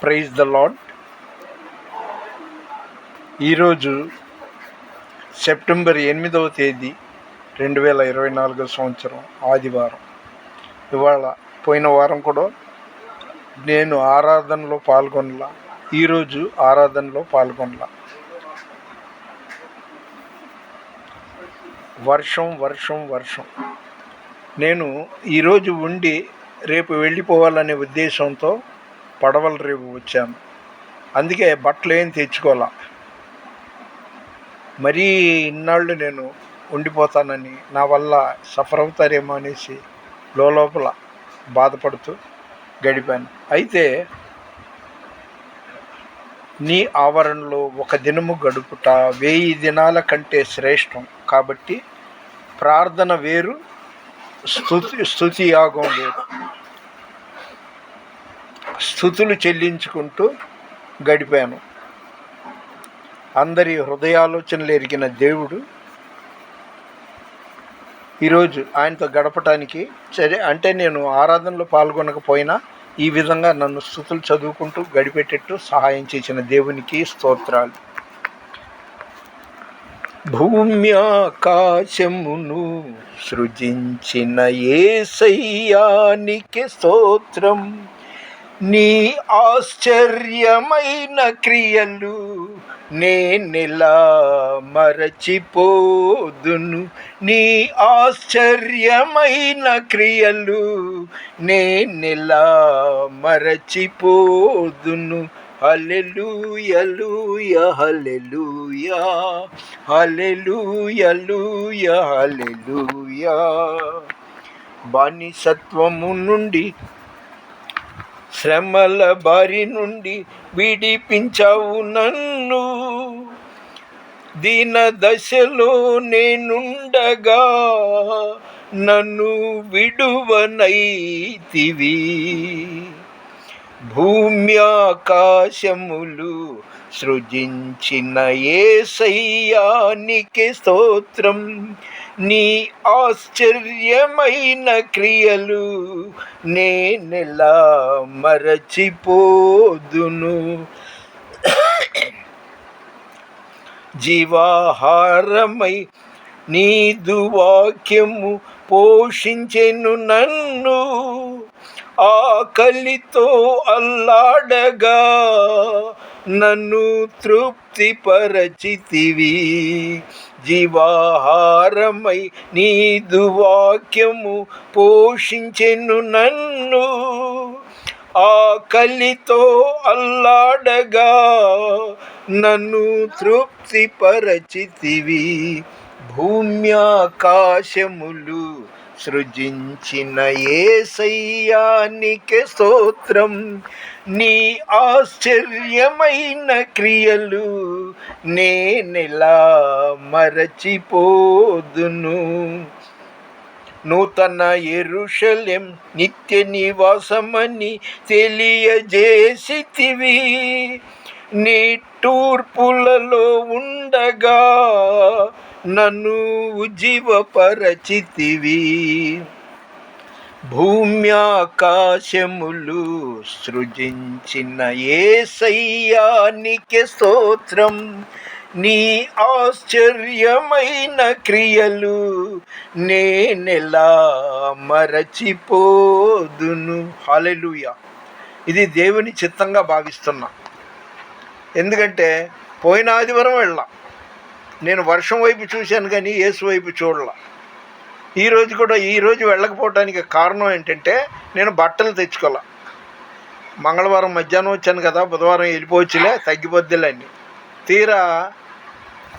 Praise the Lord. ఈరోజు September 8వ తేదీ 2024 సంవత్సరం ఆదివారం. ఇవాళ పోయిన వారం కూడా నేను ఆరాధనలో పాల్గొనలా, ఈరోజు ఆరాధనలో పాల్గొనలా. వర్షం. నేను ఈరోజు ఉండి రేపు వెళ్ళిపోవాలనే ఉద్దేశంతో పడవల రేపు వచ్చాను. అందుకే బట్టలు ఏం తెచ్చుకోవాలా. మరీ ఇన్నాళ్ళు నేను ఉండిపోతానని, నా వల్ల సఫర్ అవుతారేమో అనేసి లోపల బాధపడుతూ గడిపాను. అయితే నీ ఆవరణలో ఒక దినము గడుపుట 1000 దినాల కంటే శ్రేష్టం. కాబట్టి ప్రార్థన వేరు, స్తుతి యాగం వేరు. స్తుతులు చెల్లించుకుంటూ గడిపాను. అందరి హృదయాలోచనలు ఎరిగిన దేవుడు ఈరోజు ఆయనతో గడపటానికి సరే అంటే నేను ఆరాధనలో పాల్గొనకపోయినా ఈ విధంగా నన్ను స్తుతులు చదువుకుంటూ గడిపేటట్టు సహాయం చేసిన దేవునికి స్తోత్రాలు. భూమ్యాకాశమును సృజించిన యేసయ్యానికి స్తోత్రం. నీ ఆశ్చర్యమైన క్రియలు నేనెలా మరచిపోదును. నీ ఆశ్చర్యమైన క్రియలు నేనెలా మరచిపోదును. హల్లెలూయా హల్లెలూయా హల్లెలూయా హల్లెలూయా. బానిసత్వము నుండి, శ్రమల బారి నుండి విడిపించావు నన్ను. దీన దశలో నేనుండగా నన్ను విడువనైతివి. భూమ్యాకాశములు సృజించిన యేసయ్యానికి స్తోత్రం. నీ ఆశ్చర్యమైన క్రియలు నేనెలా మరచిపోదును. జీవాహారమై నీదు వాక్యము పోషించెను నన్ను. ఆకలితో అల్లాడగా నన్ను తృప్తిపరచితివి. జీవాహారమై నీదు వాక్యము పోషించెను నన్ను. ఆకలితో అల్లాడగా నన్ను తృప్తిపరచితివి. భూమ్యాకాశములు సృజించిన యేసయ్యానికి స్తోత్రం. నీ ఆశ్చర్యమైన క్రియలు నేనెలా మరచిపోదును. నూతన యెరూషలేం నిత్య నివాసమని తెలియజేసితివి. నిట్టూర్పులలో ఉండగా నన్ను ఉజ్జీవపరచితివి. భూమ్యాకాశములు సృజించిన యేసయ్యానికి స్తోత్రం. నీ ఆశ్చర్యమైన క్రియలు నేనెలా మరచిపోదును. హల్లెలూయా. ఇది దేవుని చిత్తంగా భావిస్తున్నా. ఎందుకంటే పోయిన ఆదివారం వెళ్ళా, నేను వర్షం వైపు చూశాను కానీ యేసు వైపు చూడలా. ఈరోజు వెళ్ళకపోవడానికి కారణం ఏంటంటే నేను బట్టలు తెచ్చుకోలే. మంగళవారం మధ్యాహ్నం వచ్చాను కదా, బుధవారం వెళ్ళిపోవచ్చులే, తగ్గిపోద్దులని. తీరా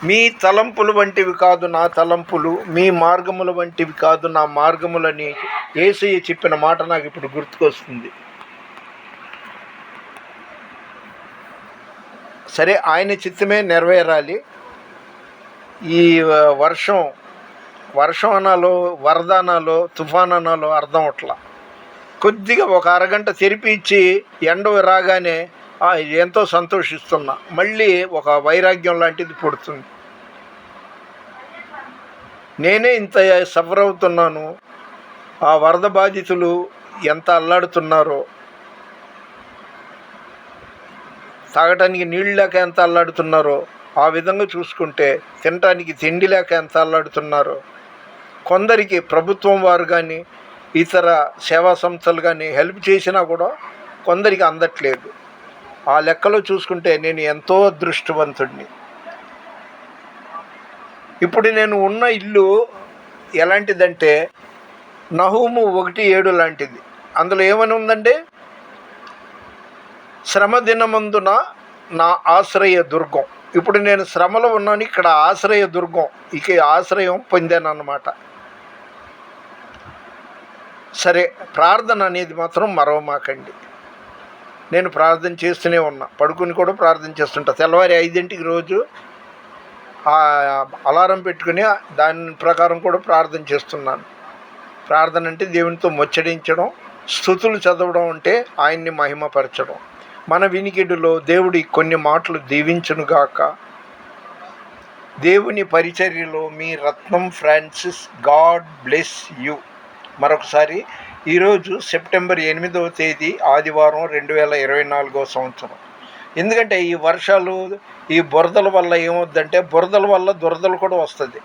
మీ తలంపులు వంటివి కాదు నా తలంపులు, మీ మార్గముల వంటివి కాదు నా మార్గములని యేసయ్య చెప్పిన మాట నాకు ఇప్పుడు గుర్తుకొస్తుంది. సరే, ఆయన చిత్తమే నెరవేరాలి. ఈ వర్షం అనాలో, వరద అనాలో, తుఫాన్ అనాలో అర్థం అట్లా. కొద్దిగా ఒక అరగంట తెరిపి ఇచ్చి ఎండ రాగానే ఎంతో సంతోషిస్తున్నా. మళ్ళీ ఒక వైరాగ్యం లాంటిది పుడుతుంది. నేనే ఇంత సఫర్ అవుతున్నాను, ఆ వరద బాధితులు ఎంత అల్లాడుతున్నారో. తాగటానికి నీళ్ళు లేక ఎంత అల్లాడుతున్నారో ఆ విధంగా చూసుకుంటే తినటానికి తిండి లేక ఎంత అల్లాడుతున్నారో, కొందరికి ప్రభుత్వం వారు కానీ ఇతర సేవా సంస్థలు కానీ హెల్ప్ చేసినా కూడా కొందరికి అందట్లేదు. ఆ లెక్కలో చూసుకుంటే నేను ఎంతో అదృష్టవంతుడిని. ఇప్పుడు నేను ఉన్న ఇల్లు ఎలాంటిదంటే నహూము 1:7 లాంటిది. అందులో ఏమని ఉందంటే, శ్రమ దినమందున నా ఆశ్రయ దుర్గం. ఇప్పుడు నేను శ్రమలో ఉన్నాను, ఇక్కడ ఆశ్రయ దుర్గం, ఇక ఆశ్రయం పొందాను అన్నమాట. సరే, ప్రార్థన అనేది మాత్రం మరవమాకండి. నేను ప్రార్థన చేస్తూనే ఉన్నా, పడుకుని కూడా ప్రార్థన చేస్తుంటా. తెల్లవారి 5ంటికి రోజు అలారం పెట్టుకుని దాని ప్రకారం కూడా ప్రార్థన చేస్తున్నాను. ప్రార్థన అంటే దేవునితో ముచ్చడించడం, స్తుతులు చదవడం అంటే ఆయన్ని మహిమపరచడం. మన వినికిడిలో దేవుడి కొన్ని మాటలు దీవించునుగాక. దేవుని పరిచర్యలో మీ రత్నం ఫ్రాన్సిస్. God bless you. మరొకసారి, ఈరోజు సెప్టెంబర్ 8వ తేదీ ఆదివారం, 2024వ సంవత్సరం. ఎందుకంటే ఈ వర్షాలు, ఈ బురదల వల్ల ఏమవుద్దంటే, బురదల వల్ల దురదలు కూడా వస్తుంది.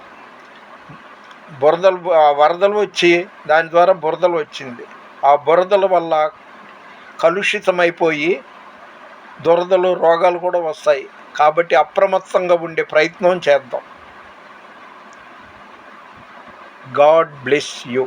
వరదలు వచ్చి దాని ద్వారా బురదలు వచ్చింది. ఆ బురదల వల్ల కలుషితమైపోయి దురదలు, రోగాలు కూడా వస్తాయి. కాబట్టి అప్రమత్తంగా ఉండే ప్రయత్నం చేద్దాం. God bless you.